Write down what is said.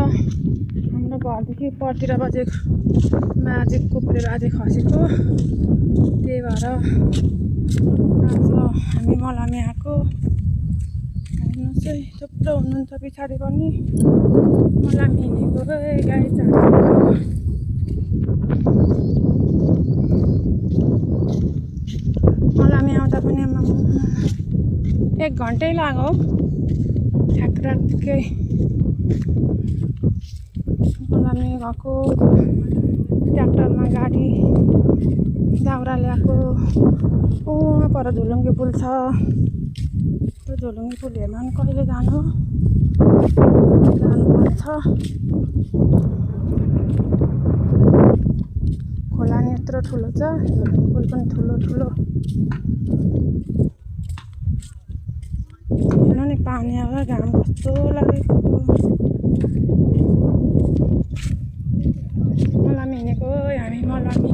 हाम्रो घरदेखि परतिर बजेको बाजे कुप्रेर आज खसेको, त्यही भएर आज हामी मलामी आएको। हेर्नुहोस् है, थुप्रो हुनुहुन्छ पछाडि पनि मलामी हिँडेको। गाडी चालेको मलामी आउँदा पनि 1 घन्टै लाग्यो ठ्याक्कै मलामी गएको। ट्र्याक्टरमा गाडी दाउरा ल्याएको। वहाँ पर झोलुङ्गे पुल छ, त्यो झोलुङ्गे पुल हेर्न नि कहिले जानुपर्छ। खोला नि यत्रो ठुलो छ, झोलुङ्गे पुल पनि ठुलो। हेर्नु नि पानी आएर घाम कस्तो लागेको। मलामी हिँडेको हामी मलामी।